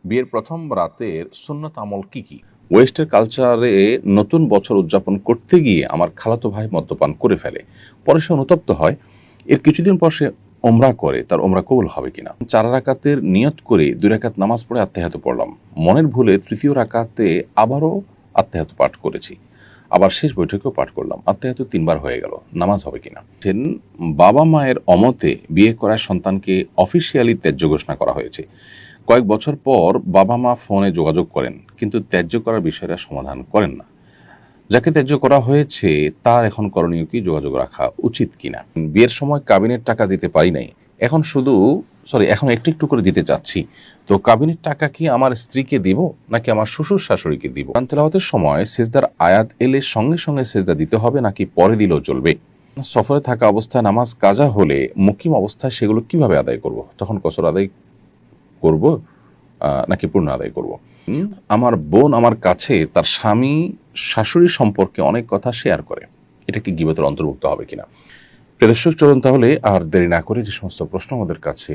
বিয়ের প্রথম রাতের সুন্নত আমল কি কি? ওয়েস্টের কালচারে নতুন বছর উদযাপন করতে গিয়ে আমার খালাতো ভাই মদ্যপান করে ফেলে, পরে সে অনুতপ্ত হয়। এর কিছুদিন পর সে ওমরা করে, তার ওমরা কবুল হবে কিনা। 4 রাকাতের নিয়ত করে 2 রাকাত নামাজ পড়ে আত্মাহিয়াত পড়লাম, মনের ভুলে তৃতীয় রাকাতে আবারও আত্মাহিয়াত পাঠ করেছি, আবার শেষ বৈঠকেও পাঠ করলাম, আত্মাহিয়াত 3বার হয়ে গেল, নামাজ হবে কিনা। বাবা মায়ের অমতে বিয়ে করা সন্তানকে অফিসিয়ালি ত্যায্য ঘোষণা করা হয়েছে। কয়েক বছর পর বাবা মা ফোনে যোগাযোগ করেন, কিন্তু ত্যায্য করার বিষয়টা সমাধান করেন না। যাকে ত্যায্য করা হয়েছে তার এখন করণীয় কি, যোগাযোগ রাখা উচিত কিনা। বিয়ের সময় কাবিনের টাকা দিতে পারি নাই, এখন এখন একটু একটু করে দিতে চাচ্ছি, তো কাবিনের টাকা কি আমার স্ত্রীকে দিব নাকি আমার শ্বশুর শাশুড়িকে দিব? কোরআন তেলাওয়াতের সময় সেজদার আয়াত এলে সঙ্গে সঙ্গে সেজদা দিতে হবে নাকি পরে দিলেও চলবে? সফরে থাকা অবস্থায় নামাজ কাজা হলে মুকিম অবস্থায় সেগুলো কিভাবে আদায় করব? তখন কসর আদায় করব নাকি পূর্ণ আদায় করব? আমার বোন আমার কাছে তার স্বামী শাশুড়ি সম্পর্কে অনেক কথা শেয়ার করে, এটা কি গীবতের অন্তর্ভুক্ত হবে কিনা? প্রিয় চলুন তাহলে আর দেরি না করে যে সমস্ত প্রশ্ন আমাদের কাছে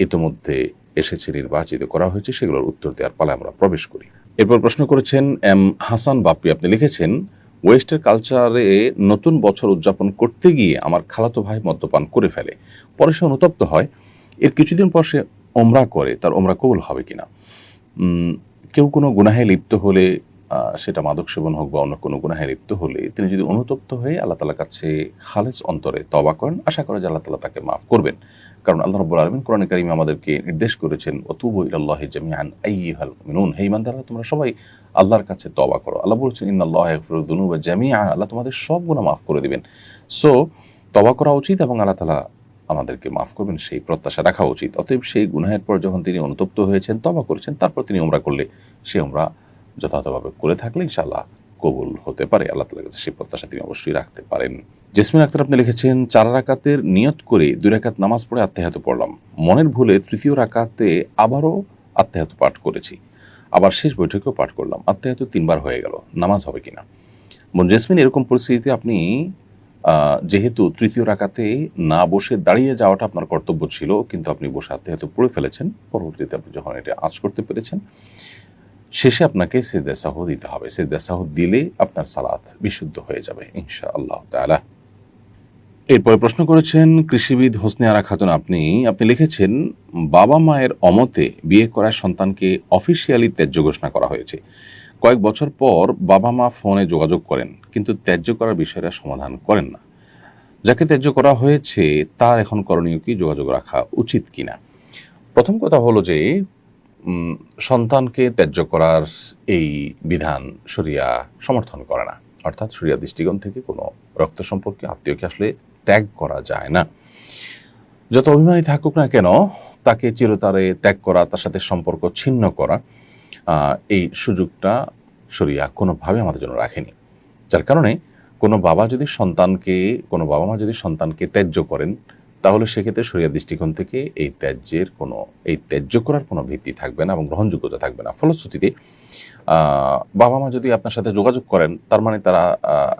ইতোমধ্যে এসেছে, নির্বাচিত করা হয়েছে, সেগুলোর উত্তর দেওয়ার পালায় আমরা প্রবেশ করি। এরপর প্রশ্ন করেছেন এম হাসান বাপ্পি, আপনি লিখেছেন, ওয়েস্টের কালচারে নতুন বছর উদযাপন করতে গিয়ে আমার খালাতো ভাই মদ্যপান করে ফেলে, পরে সে অনুতপ্ত হয়। এর কিছুদিন পর সে ওমরা করে, তার ওমরা কবুল হবে কিনা। কেউ কোনো গুনাহে লিপ্ত হলে, সেটা মাদক সেবন হোক বা অন্য কোনো গুনাহে লিপ্ত হলে, তিনি যদি অনুতপ্ত হয়ে আল্লাহ তাআলার কাছে খালেস অন্তরে তওবা করেন, আশা করে যে আল্লাহ তাআলা তাকে মাফ করবেন। কারণ আল্লাহ রাব্বুল আলামিন কোরআনে কারিমে আমাদেরকে নির্দেশ করেছেন, ওয়াতুবু ইলাল্লাহি জামিআন আইয়ুহাল মুমিনুন, হে ঈমানদাররা তোমরা সবাই আল্লাহর কাছে তওবা করো। আল্লাহ বলেছেন, ইন্নাল্লাহা ইয়াগফিরুয যুনুবা জামিআ, আল্লাহ তোমাদের সব গুনাহ মাফ করে দিবেন। সো তওবা করা উচিত এবং আল্লাহ তাআলা আমাদেরকে মাফ করবেন সেই প্রত্যাশা রাখা উচিত। অতএব সেই গুনাহের পর যখন তিনি অনুতপ্ত হয়েছেন, তওবা করেছেন, তারপর তিনি উমরা করলে, সে উমরা যথাযথভাবে করে থাকলে ইনশাআল্লাহ কবুল হতে পারে। আল্লাহ তাআলার কাছে সেই প্রত্যাশা তিনি অবশ্যই রাখতে পারেন। জেসমিন আক্তার, আপনি লিখেছেন, 4 রাকাতের নিয়ত করে 2 রাকাত নামাজ পড়ে আত্মাহিয়াত পড়লাম, মনের ভুলে তৃতীয় রাকাতে আবারও আত্মাহিয়াত পাঠ করেছি, আবার শেষ বৈঠকেও পাঠ করলাম, আত্মাহিয়াত 3বার হয়ে গেল, নামাজ হবে কিনা। বোন জেসমিন, এরকম পরিস্থিতিতে আপনি যেহেতু তৃতীয় রাকাতে না বসে দাঁড়িয়ে যাওয়াটা আপনার কর্তব্য ছিল, কিন্তু আপনি বসে আত্মাহিয়াত পড়ে ফেলেছেন, পরবর্তীতে আপনি যখন এটা আঁচ করতে পেরেছেন, শেষে আপনাকে সিজদা সাহু দিতে হবে। সিজদা সাহু দিলে আপনার সালাত বিশুদ্ধ হয়ে যাবে ইনশাআল্লাহ তাআলা। এরপরে প্রশ্ন করেছেন কৃষিবিদ হোসনে আরা খাতুন, আপনি লিখেছেন, বাবা মায়ের অমতে বিয়ে করা সন্তানকে অফিসিয়ালি ত্যায্য ঘোষণা করা হয়েছে। কয়েক বছর পর বাবা মা ফোনে যোগাযোগ করেন, কিন্তু ত্যায্য করার বিষয়টা সমাধান করেন না। যাকে ত্যায্য করা হয়েছে তার এখন করণীয় কি, যোগাযোগ রাখা উচিত কিনা। প্রথম কথা হলো যে সন্তানকে ত্যায্য করার এই বিধান শরিয়া সমর্থন করে না, অর্থাৎ শরিয়া দৃষ্টিকোণ থেকে কোনো রক্ত সম্পর্কে আত্মীয়কে আসলে ত্যাগ করা যায় না। যত অভিমানী থাকুক না কেন, তাকে চিরতরে ত্যাগ করা, তার সাথে সম্পর্ক ছিন্ন করা, এই সুযোগটা শরিয়া কোনোভাবে আমাদের জন্য রাখেনি। যার কারণে কোনো বাবা মা যদি সন্তানকে ত্যায্য করেন, তাহলে সেক্ষেত্রে শরিয়া দৃষ্টিকোণ থেকে এই ত্যায্য করার কোনো ভিত্তি থাকবে না এবং গ্রহণযোগ্যতা থাকবে না। ফলশ্রুতিতে বাবা মা যদি আপনার সাথে যোগাযোগ করেন, তার মানে তারা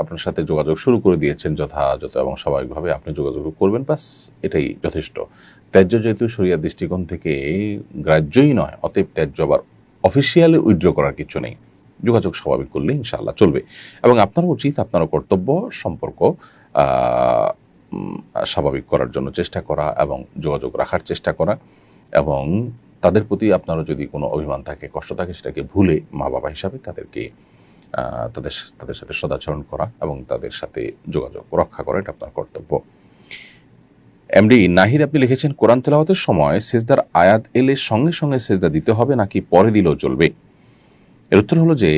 আপনার সাথে যোগাযোগ শুরু করে দিয়েছেন যথাযথ এবং স্বাভাবিকভাবে আপনি যোগাযোগ করবেন, ব্যাস এটাই যথেষ্ট। ত্যায্য যেহেতু শরিয়া দৃষ্টিকোণ থেকে গ্রাহ্যই নয়, অতএব ত্যায্য আবার অফিসিয়ালি উইথড্র করার কিছু নেই, যোগাযোগ স্বাভাবিক করলে ইনশাআল্লাহ চলবে। এবং আপনারও উচিত, আপনারও কর্তব্য সম্পর্ক স্বাভাবিক করার জন্য চেষ্টা করা এবং যোগাযোগ রাখার চেষ্টা করা, এবং তাদের প্রতি আপনারও যদি কোনো অভিমান থাকে, কষ্ট থাকে, সেটাকে ভুলে মা বাবা হিসাবে তাদেরকে তাদের সাথে সদাচরণ করা এবং তাদের সাথে যোগাযোগ রক্ষা করা, এটা আপনার কর্তব্য। এমডি নাহিদ, আপনি লিখেছেন, কোরআন তেলাওয়াতের সময় সেজদার আয়াত এলে সঙ্গে সঙ্গে সেজদা দিতে হবে নাকি পরে দিলেও চলবে? এর উত্তর হলো যে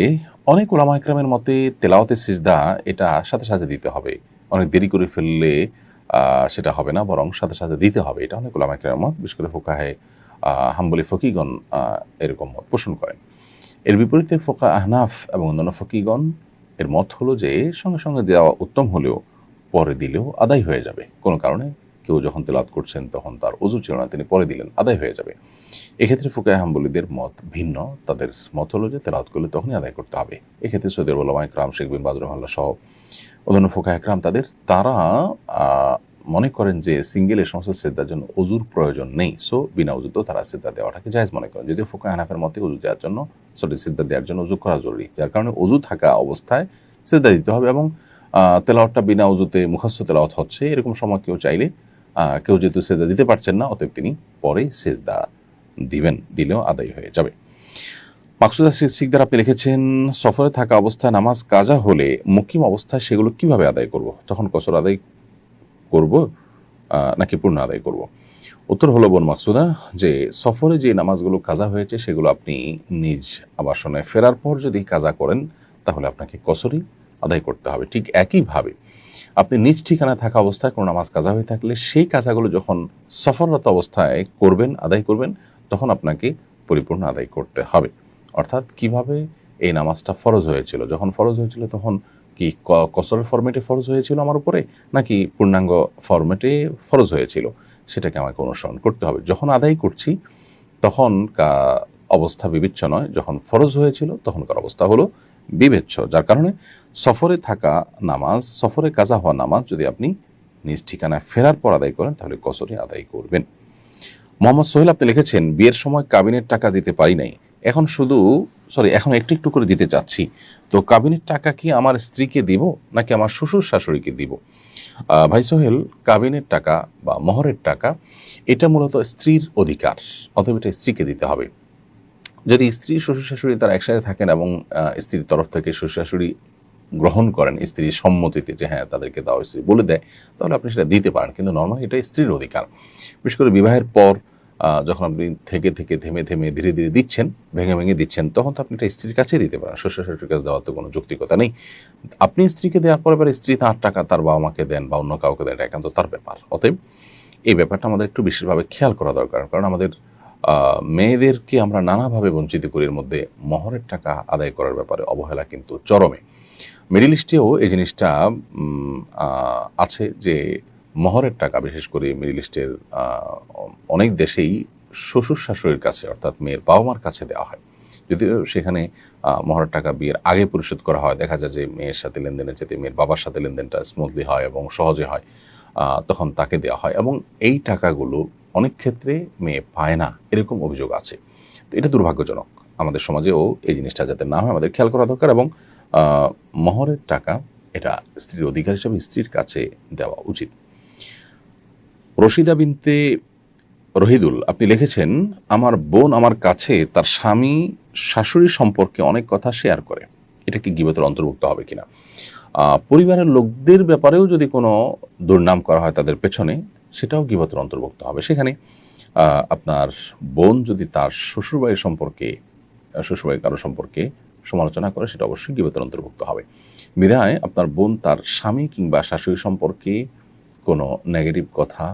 অনেক উলামা ইকরামের মতে তেলাওয়াতের সিজদা এটা সাথে সাথে দিতে হবে, অনেক দেরি করে ফেললে সেটা হবে না, বরং সাথে সাথে দিতে হবে। এটা অনেক উলামা ইকরামের মত, বিশেষ করে ফুকাহে হাম্বলি ফকিগণ এরকম মত পোষণ করেন। এর বিপরীতে ফোকা আহনাফ এবং অন্যান্য ফকিগণ এর মত হলো যে সঙ্গে সঙ্গে দেওয়া উত্তম হলেও পরে দিলেও আদায় হয়ে যাবে। কোনো কারণে কেউ যখন তেলাওয়াত করছেন তখন তার ওযু ছিল না, তিনি পরে দিলেন, আদায় হয়ে যাবে। এক্ষেত্রে ফুকাহে হাম্বলীদের মত ভিন্ন, তাদের মত হলো যে তেলাওয়াত করলে তখনই আদায় করতে হবে। এক্ষেত্রে সৌদি উলামা ইকরাম, শেখ বিন বাজ রাহিমাহুল্লাহ সহ অন্যান্য ফুকাহে ইকরাম তারা মনে করেন যে সিঙ্গেল এই সমস্ত সেজদার জন্য অজুর প্রয়োজন নেই, সো বিনা অজুতেও তারা সেজদা দেওয়াটাকে জায়েজ মনে করেন, যদিও ফুকাহা হানাফির মতে অজু দেওয়ার জন্য সেজদা দেওয়ার জন্য অজু করা জরুরি, যার কারণে অজু থাকা অবস্থায় সেজদা দিতে হবে। এবং তেলাওয়াতটা বিনা অজুতে মুখস্থ তেলাওয়াত হচ্ছে, এরকম সময় কেউ চাইলে কেউ যেহেতু সেজদা দিতে পারছেন না, অতএব তিনি পরে সেজদা দিবেন, দিলেও আদায় হয়ে যাবে। মাকসুদা সিকদার আপনি লিখেছেন, সফরে থাকা অবস্থায় নামাজ কাজা হলে মুকিম অবস্থায় সেগুলো কিভাবে আদায় করব, তখন কসর আদায় করব নাকি পূর্ণ আদায় করব? উত্তর হলো বোন মাকসুদা যে সফরে যে নামাজগুলো কাজা হয়েছে সেগুলো আপনি নিজ আবাসনে ফেরার পর যদি কাজা করেন তাহলে আপনাকে কসরই আদায় করতে হবে। ঠিক একইভাবে আপনি নিজ ঠিকানা থাকা অবস্থায় কোনো নামাজ কাজা হয়ে থাকলে সেই কাজাগুলো যখন সফররত অবস্থায় করবেন, আদায় করবেন, তখন আপনাকে পরিপূর্ণ আদায় করতে হবে। অর্থাৎ কিভাবে এই নামাজটা ফরজ হয়েছিল, যখন ফরজ হয়েছিল তখন কি কসরের ফরম্যাটে ফরজ হয়েছিল আমার উপরে, নাকি পূর্ণাঙ্গ ফরম্যাটে ফরজ হয়েছিল, সেটাকে আমাকে অনুসরণ করতে হবে। যখন আদায় করছি তখন অবস্থা বিবেচ্য নয়, যখন ফরজ হয়েছিল তখনকার অবস্থা হলো বিবেচ্য, যার কারণে সফরে থাকা নামাজ, সফরে কাজা হওয়া নামাজ যদি আপনি নিজ ঠিকানায় ফেরার পর আদায় করেন তাহলে কসরে আদায় করবেন। মোহাম্মদ সোহেল আপনি লিখেছেন, বিয়ের সময় কাবিনের টাকা দিতে পারি নাই, এখন এখন একটু একটু করে দিতে চাচ্ছি, তো কাবিনের টাকা কি আমার স্ত্রীকে দিব নাকি আমার শ্বশুর শাশুড়িকে দিব? ভাই সোহেল, কাবিনের টাকা বা মোহরের টাকা এটা মূলত স্ত্রীর অধিকার, অতএব এটা স্ত্রীকে দিতে হবে। যদি স্ত্রী শ্বশুর শাশুড়ি তারা একসাথে থাকেন এবং স্ত্রীর তরফ থেকে শ্বশুর শাশুড়ি গ্রহণ করেন স্ত্রীর সম্মতিতে যে হ্যাঁ তাদেরকে দাও, স্ত্রী বলে দেয়, তাহলে আপনি সেটা দিতে পারেন, কিন্তু নর্মালি এটা স্ত্রীর অধিকার। বিশেষ করে বিবাহের পর যখন আপনি থেকে থেকে থেমে থেমে ধীরে ধীরে দিচ্ছেন, ভেঙে ভেঙে দিচ্ছেন, তখন তো আপনি এটা স্ত্রীর কাছেই দিতে পারেন, শ্বশুর শাশুড়ির কাছে দেওয়ার তো কোনো যৌক্তিকতা নেই। আপনি স্ত্রীকে দেওয়ার পর এবার স্ত্রী তার টাকা তার বাবা মাকে দেন বা অন্য কাউকে দেন, এটা একান্ত তার ব্যাপার। অতএব এই ব্যাপারটা আমাদের একটু বিশেষভাবে খেয়াল করা দরকার, কারণ আমাদের মেয়েদেরকে আমরা নানাভাবে বঞ্চিত করি, এর মধ্যে মোহরের টাকা আদায় করার ব্যাপারে অবহেলা কিন্তু চরমে। মিডল ইস্টেও এই জিনিসটা আছে যে মোহরের টাকা বিশেষ করে মিডল ইস্টের অনেক দেশেই শ্বশুর শাশুড়ির কাছে অর্থাৎ মেয়ের বাবা মার কাছে দেওয়া হয়, যদিও সেখানে মোহরের টাকা বিয়ের আগে পরিশোধ করা হয়। দেখা যায় যে মেয়ের সাথে লেনদেনের চেয়ে মেয়ের বাবার সাথে লেনদেনটা স্মুথলি হয় এবং সহজে হয়, তখন তাকে দেওয়া হয় এবং এই টাকাগুলো অনেক ক্ষেত্রে মেয়ে পায় না, এরকম অভিযোগ আছে। তো এটা দুর্ভাগ্যজনক, আমাদের সমাজেও এই জিনিসটা যাতে না হয় আমাদের খেয়াল করা দরকার। এবং মোহরের টাকা এটা স্ত্রীর অধিকার হিসাবে স্ত্রীর কাছে দেওয়া উচিত। রশিদা বিনতে রহিদুল আপনি লিখেছেন, আমার বোন আমার কাছে তার স্বামী শাশুড়ি সম্পর্কে অনেক কথা শেয়ার করে, এটা কি গীবতের অন্তর্ভুক্ত হবে কিনা? পরিবারের লোকদের ব্যাপারেও যদি কোনো দুর্নাম করা হয় তাদের পেছনে, সেটাও গীবতের অন্তর্ভুক্ত হবে। সেখানে আপনার বোন যদি তার শ্বশুরবাড়ির সম্পর্কে, শ্বশুরবাড়ির কারো সম্পর্কে সমালোচনা করে, সেটা অবশ্যই গীবতের অন্তর্ভুক্ত হবে। বিধায় আপনার বোন তার স্বামী কিংবা শাশুড়ি সম্পর্কে কোনো নেগেটিভ কথা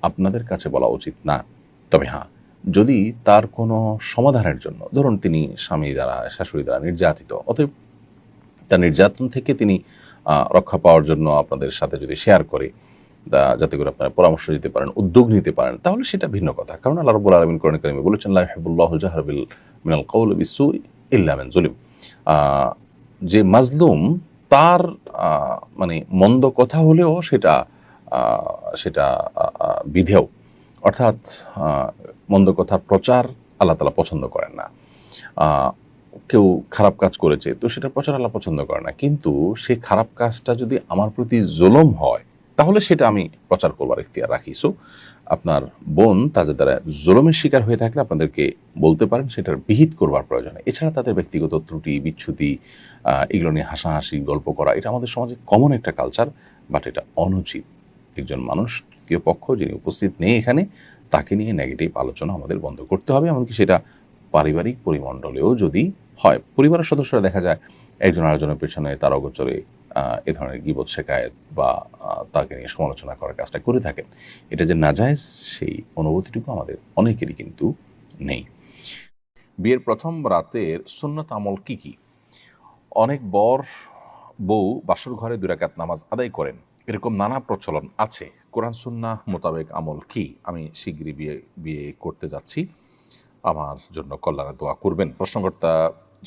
আপনাদের কাছে বলা উচিত না। তবে হ্যাঁ, যদি তার কোনো সমাধানের জন্য, ধরুন তিনি স্বামী দ্বারা শাশুড়ি দ্বারা নির্যাতিত, অতএব তার নির্যাতন থেকে তিনি রক্ষা পাওয়ার জন্য আপনাদের সাথে যদি শেয়ার করে, যাতে করে আপনারা পরামর্শ দিতে পারেন, উদ্যোগ নিতে পারেন, তাহলে সেটা ভিন্ন কথা। কারণ আল্লাহ রাব্বুল আলামিন কোরআনে কারিমে বলেছেন, লা ইউহিব্বুল্লাহুল জাহরা মিনাল কওলি বিসসুই ইল্লা মান যুলিম। যে মাজলুম তার মানে মন্দ কথা হলেও সেটা সেটা বিধেয়, অর্থাৎ মন্দ কথার প্রচার আল্লাহ তাআলা পছন্দ করেন না। কেউ খারাপ কাজ করেছে তো সেটা প্রচার আল্লাহ পছন্দ করে না, কিন্তু সেই খারাপ কাজটা যদি আমার প্রতি জুলুম হয় তাহলে সেটা আমি প্রচার করবার ইখতিয়ার রাখি। সো আপনার বোন তাদের দ্বারা জুলুমের শিকার হয়ে থাকলে আপনাদেরকে বলতে পারেন, সেটার বিহিত করবার প্রয়োজন। এছাড়া তাদের ব্যক্তিগত ত্রুটি বিচ্ছুতি এগুলো নিয়ে হাসাহাসি গল্প করা, এটা আমাদের সমাজে কমন একটা কালচার, বাট এটা অনুচিত। একজন মানুষ তৃতীয় পক্ষ যিনি উপস্থিত নেই এখানে, তাকে নিয়ে নেগেটিভ আলোচনা আমাদের বন্ধ করতে হবে। এমনকি সেটা পারিবারিক পরিমণ্ডলেও যদি হয়, পরিবারের সদস্যরা দেখা যায় একজন আরেকজনের পেছনে তার অগোচরে এ ধরনের গীবত শেখায়েত বা তাকে নিয়ে সমালোচনা করার কাজটা করে থাকেন, এটা যে নাজায়েজ সেই অনুভূতিটুকু আমাদের অনেকেরই কিন্তু নেই। বিয়ের প্রথম রাতের সুন্নত আমল কি কি? অনেক বউ বাসর ঘরে 2 রাকাত নামাজ আদায় করেন, এরকম নানা প্রচলন আছে। কোরআন সুন্নাহ মোতাবেক আমল কি? আমি শীঘ্রই বিয়ে করতে যাচ্ছি, আমার জন্য কল্যাণে দোয়া করবেন। প্রশ্নকর্তা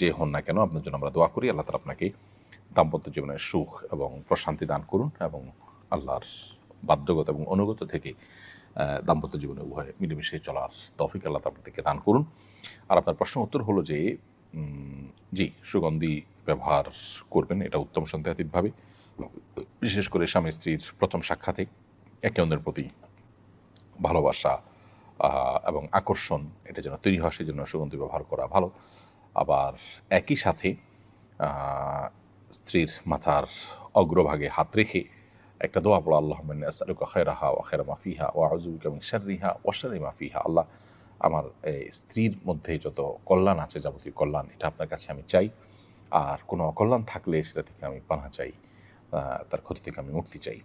যে হন না কেন, আপনার জন্য আমরা দোয়া করি, আল্লাহ তাআলা আপনাকে দাম্পত্য জীবনের সুখ এবং প্রশান্তি দান করুন এবং আল্লাহর বাধ্যগত এবং অনুগত থেকে দাম্পত্য জীবনে উভয়ে মিলেমিশে চলার তৌফিক আল্লাহ আপনাদেরকে দান করুন। আর আপনার প্রশ্ন উত্তর হলো যে জি, সুগন্ধি ব্যবহার করবেন, এটা উত্তম সন্দেহাতীতভাবে, বিশেষ করে স্বামী স্ত্রীর প্রথম সাক্ষাতে একে অন্যের প্রতি ভালোবাসা এবং আকর্ষণ এটা যেন তৈরি হয়, সেই জন্য সুগন্ধি ব্যবহার করা ভালো। আবার একই সাথে স্ত্রীর মাথার অগ্রভাগে হাত রেখে একটা দোয়া পড়া, আল্লাহুম্মা ইন্নী আসআলুকা খায়রাহা ওয়া খায়রা মা ফিহা ওয়া আউযু বিকা মিন শাররিহা ওয়া শাররি মা ফিহা। আল্লাহ, আমার স্ত্রীর মধ্যে যত কল্যাণ আছে, যাবতীয় কল্যাণ, এটা আপনার কাছে আমি চাই, আর কোনো অকল্যাণ থাকলে সেটা থেকে আমি পানাহ চাই, তার ক্ষতি থেকে আমি মুক্তি চাই।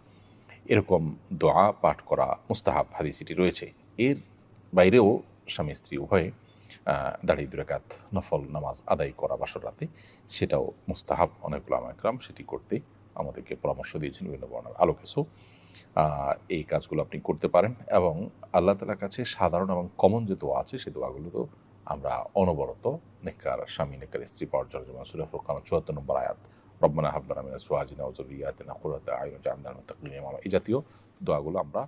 এরকম দোয়া পাঠ করা মুস্তাহাব, হাদিসটি রয়েছে। এর বাইরেও স্বামী স্ত্রী উভয়ে দাঁড়িয়ে 2 রাকাত নফল নামাজ আদায় করা বাসর রাতে, সেটাও মুস্তাহাব। অনেক উলামা ইকরাম সেটি করতে আমাদেরকে পরামর্শ দিয়েছেন বিভিন্ন বর্ণনার আলোকে। সো এই কাজগুলো আপনি করতে পারেন এবং আল্লাহ তাআলার কাছে সাধারণ এবং কমন যে দোয়া আছে সেই দোয়াগুলো তো আমরা অনবরত নেককার স্বামী নেককার স্ত্রী পাওয়ার জন্য, যেমন সূরা ফুরকান ৭৪ নম্বর আয়াত, রব্বানা হাব লানা মিন আজওয়াজিনা ওয়া যুররিয়াতিনা কুররাতা আয়ুন ওয়াজআলনা লিল মুত্তাকিনা ইমামা, এই জাতীয় দোয়াগুলো আমরা